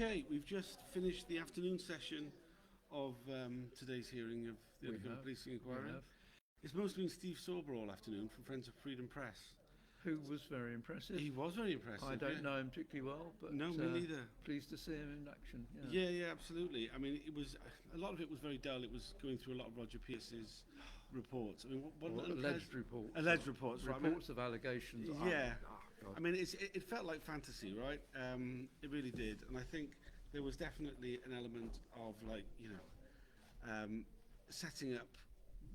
Okay, we've just finished the afternoon session of today's hearing of the Undercover Policing Inquiry. It's mostly been Steve Sorba all afternoon from Friends of Freedom Press. Who was very impressive. He was very impressive. I don't know him particularly well, but no, me neither. Pleased to see him in action. Yeah, absolutely. I mean, it was a lot of it was very dull. It was going through a lot of Roger Pierce's reports. I mean, what alleged reports. Alleged reports, right? Reports of allegations. Yeah. I mean, it felt like fantasy, right? It really did, and I think there was definitely an element of setting up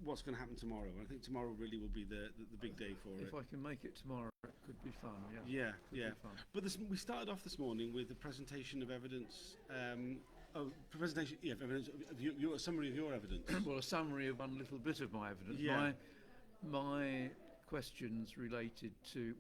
what's going to happen tomorrow. I think tomorrow really will be the big day for it. If I can make it tomorrow, it could be fun. Yeah. But we started off this morning with the presentation of evidence. Evidence of a summary of your evidence. Well, a summary of one little bit of my evidence. Yeah. My questions related to,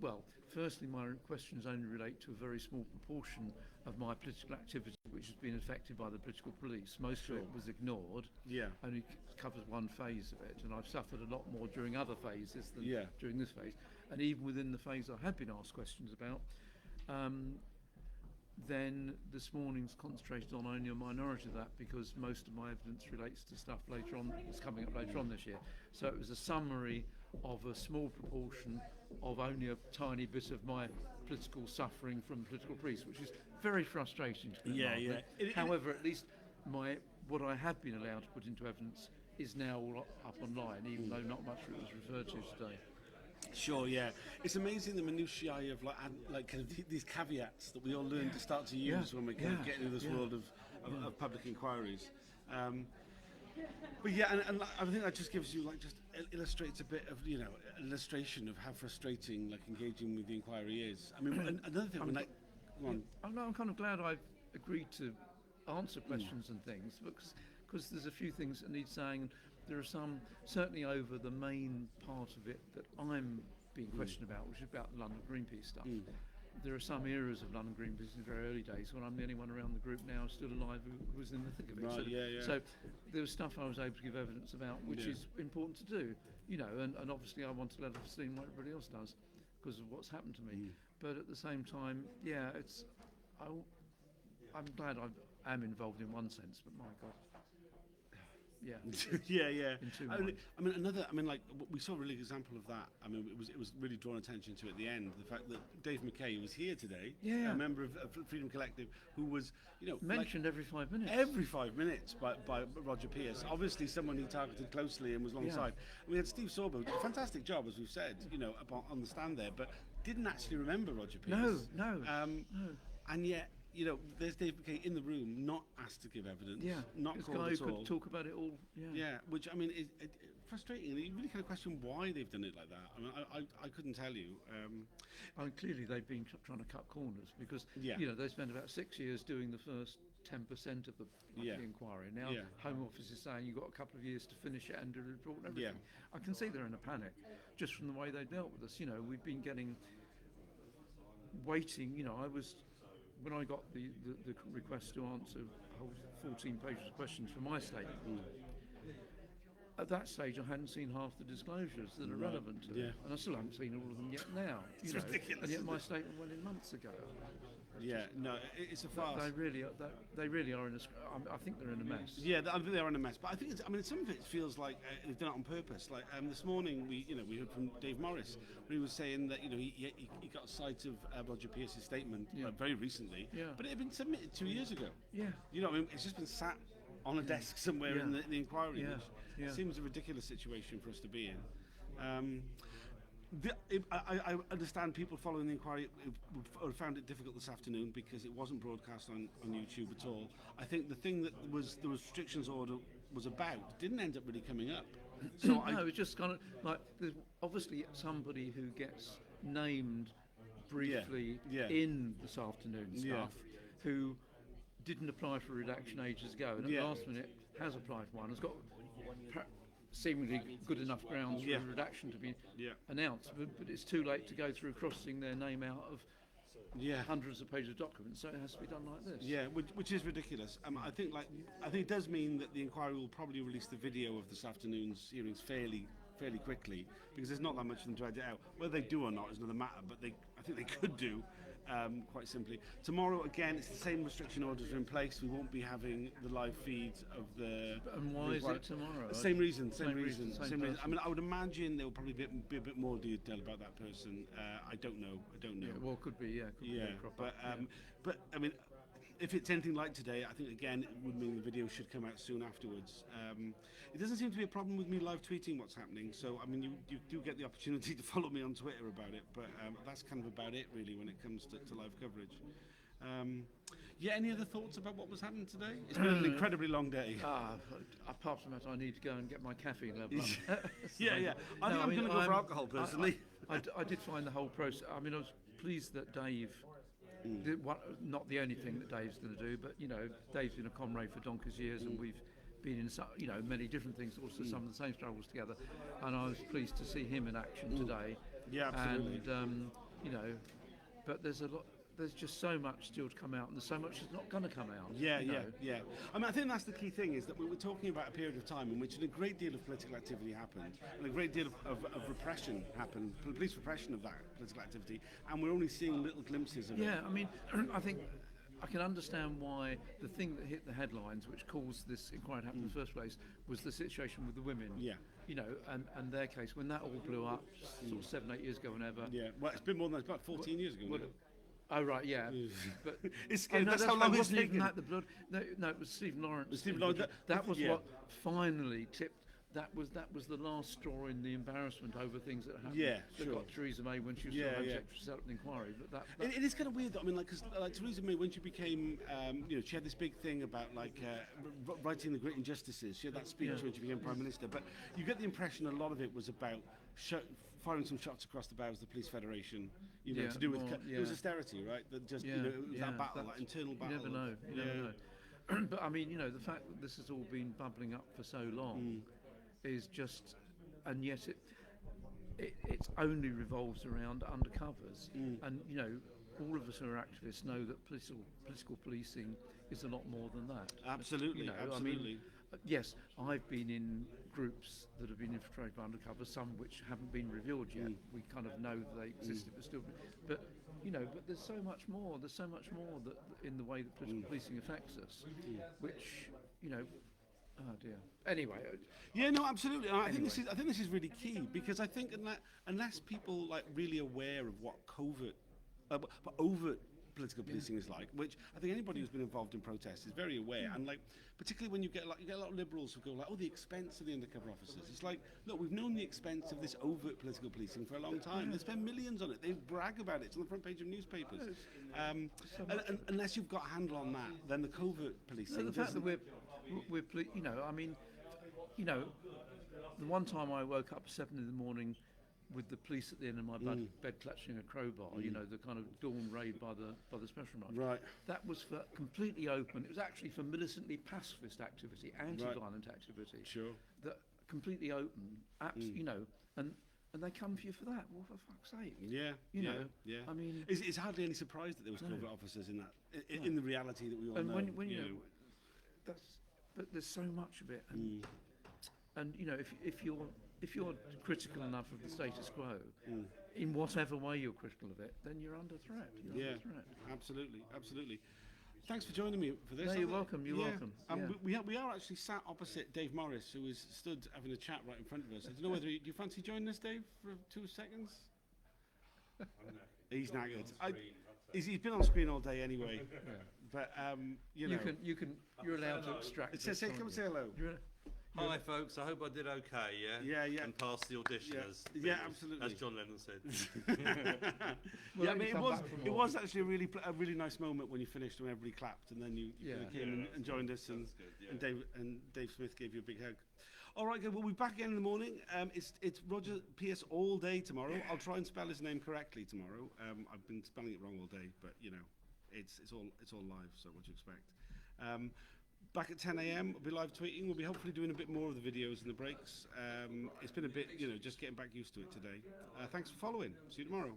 firstly, my questions only relate to a very small proportion of my political activity, which has been affected by the political police. Most of it was ignored. Yeah. Only covers one phase of it, and I've suffered a lot more during other phases than during this phase. And even within the phase I have been asked questions about, then this morning's concentrated on only a minority of that, because most of my evidence relates to stuff later on, that's coming up later on this year. So it was a summary of a small proportion of only a tiny bit of my political suffering from political police, which is very frustrating to me. However, at least what I have been allowed to put into evidence is now all up online, even though not much of it was referred to today. Sure, yeah. It's amazing the minutiae of kind of these caveats that we all learn to start to use when we kind of get into this world of public inquiries. But and I think that just gives you just illustrates a bit of illustration of how frustrating engaging with the inquiry is. I mean, another thing I'm kind of glad I've agreed to answer questions and things, because there's a few things that need saying. There are some, certainly over the main part of it that I'm being questioned about, which is about the London Greenpeace stuff. There are some eras of London Greenpeace in the very early days when I'm the only one around the group now still alive who was in the thick of it. Right, So there was stuff I was able to give evidence about, which is important to do, and obviously I want to let off steam like everybody else does because of what's happened to me. But at the same time, I'm glad I am involved in one sense, but my God. Yeah. We saw a really good example of that. I mean, it was really drawn attention to at the end. The fact that Dave McKay was here today, a member of Freedom Collective, who was, mentioned every 5 minutes. Every 5 minutes by Roger Pierce. Obviously, someone he targeted closely and was alongside. We had Steve Sorba, who did a fantastic job, as we've said, on the stand there, but didn't actually remember Roger Pierce. No. And yet, there's Dave McKay in the room, not asked to give evidence, not this called guy at who all. could talk about it all. Which I mean is frustrating. And you really kind of question why they've done it like that. I mean, I couldn't tell you. Clearly they've been trying to cut corners because they spent about 6 years doing the first 10% of the inquiry. Now Home Office is saying you've got a couple of years to finish it and do a report and everything. I can see they're in a panic just from the way they dealt with us. We've been waiting. When I got the request to answer 14 pages of questions for my statement, at that stage I hadn't seen half the disclosures that are relevant to it, and I still haven't seen all of them yet now. It's ridiculous. And yet my statement went in months ago. It's a farce. They really are in a. I think they're in a mess. Yeah, I think they're in a mess. But I think some of it feels like they've done it on purpose. Like this morning, we heard from Dave Morris, where he was saying that he got sight of Roger Pierce's statement very recently, but it had been submitted 2 years ago. Yeah. It's just been sat on a desk somewhere in the inquiry. Which seems a ridiculous situation for us to be in. I understand people following the inquiry found it difficult this afternoon because it wasn't broadcast on YouTube at all. I think the thing that the restrictions order was about didn't end up really coming up. So it's just kind of like there's obviously somebody who gets named briefly in this afternoon stuff who didn't apply for redaction ages ago, and at the last minute has applied for one, has got seemingly good enough grounds for the redaction to be announced, but it's too late to go through crossing their name out of hundreds of pages of documents, so it has to be done like this. Which is ridiculous. I think it does mean that the inquiry will probably release the video of this afternoon's hearings fairly quickly, because there's not that much of them to edit out. Whether they do or not is another matter, but I think they could do. quite simply. Tomorrow, again, it's the same restriction orders are in place. We won't be having the live feeds of the... And why is it tomorrow? Same reason. Same reason. I mean, I would imagine there will probably be a bit more detail about that person. I don't know. Yeah, well, could be, yeah. Could be But, I mean, if it's anything like today, I think, again, it would mean the video should come out soon afterwards. It doesn't seem to be a problem with me live tweeting what's happening, so, I mean, you do get the opportunity to follow me on Twitter about it, but that's kind of about it, really, when it comes to live coverage. Any other thoughts about what was happening today? It's been an incredibly long day. Apart from that, I need to go and get my caffeine level up. I think I'm going to go for alcohol, personally. I did find the whole process, I mean, I was pleased that Dave... not the only thing that Dave's going to do, but Dave's been a comrade for donkey's years, and we've been in many different things, also some of the same struggles together. And I was pleased to see him in action today. Yeah, absolutely. And but there's just so much still to come out, and there's so much that's not going to come out. Yeah. I mean, I think that's the key thing, is that we were talking about a period of time in which a great deal of political activity happened, and a great deal of repression happened, police repression of that political activity, and we're only seeing little glimpses of it. Yeah, I mean, I think I can understand why the thing that hit the headlines, which caused this inquiry to happen in the first place, was the situation with the women. Yeah. And their case, when that all blew up, sort of 7-8 years ago, whenever. Yeah, well, it's been more than that, it's about 14 years ago now. Oh right, yeah. But that's how long it it's wasn't taken. even that the blood. No, it was Stephen Lawrence. Stephen Lawrence. That was what finally tipped. That was the last straw in the embarrassment over things that happened. Yeah, that sure. got Theresa May when she was set up an inquiry. But it is kind of weird, though. I mean, because Theresa May, when she became, she had this big thing about writing the great injustices. She had that speech when she became Prime Minister. But you get the impression a lot of it was about firing some shots across the bows of the Police Federation, to do with it was austerity, right? That just it was that battle, that internal battle. You never know. But I mean, the fact that this has all been bubbling up for so long is just, and yet it only revolves around undercovers, and all of us who are activists know that political policing is a lot more than that. Absolutely, absolutely. I mean, yes, I've been in groups that have been infiltrated by undercover, some which haven't been revealed yet. We kind of know that they existed, but still. But there's so much more. There's so much more that in the way that political policing affects us, which oh dear. Anyway. Yeah, no, absolutely. I think this is really key, because I think unless people really aware of what overt political policing is like, which I think anybody who's been involved in protests is very aware, and particularly when you get a lot of liberals who go the expense of the undercover officers. It's like, look, we've known the expense of this overt political policing for a long time. They spend millions on it. They brag about it. It's on the front page of newspapers. And unless you've got a handle on that, then the covert policing. The fact that we're the one time I woke up at 7 in the morning with the police at the end of my bed clutching a crowbar, the kind of dawn raid by the special branch. Right. That was for completely open. It was actually for militantly pacifist activity, anti-violent activity. Sure. That completely open, and they come for you for that. Well, for fuck's sake. Yeah. Yeah. I mean, it's hardly any surprise that there was covert officers in that, in the reality that we all know. And when but there's so much of it, and if you're critical enough of the status quo, in whatever way you're critical of it, then you're under threat. Absolutely. Thanks for joining me for this. No, you're welcome. You're welcome. We are actually sat opposite Dave Morris, who is stood having a chat right in front of us. I don't know whether do you fancy joining us, Dave, for 2 seconds? He's knackered. He's been on screen all day anyway. But you're allowed to extract. Come say hello. Hi folks, I hope I did okay, Yeah. And passed the audition absolutely. as John Lennon said. I mean, it was actually a really nice moment when you finished, when everybody clapped, and then you came and joined us, and Dave Smith gave you a big hug. All right, good. We'll be back again in the morning. It's Roger Pierce all day tomorrow. I'll try and spell his name correctly tomorrow. I've been spelling it wrong all day, but it's all live. So what do you expect? Back at 10 a.m. we'll be live tweeting. We'll be hopefully doing a bit more of the videos and the breaks. It's been a bit, just getting back used to it today. Thanks for following. See you tomorrow.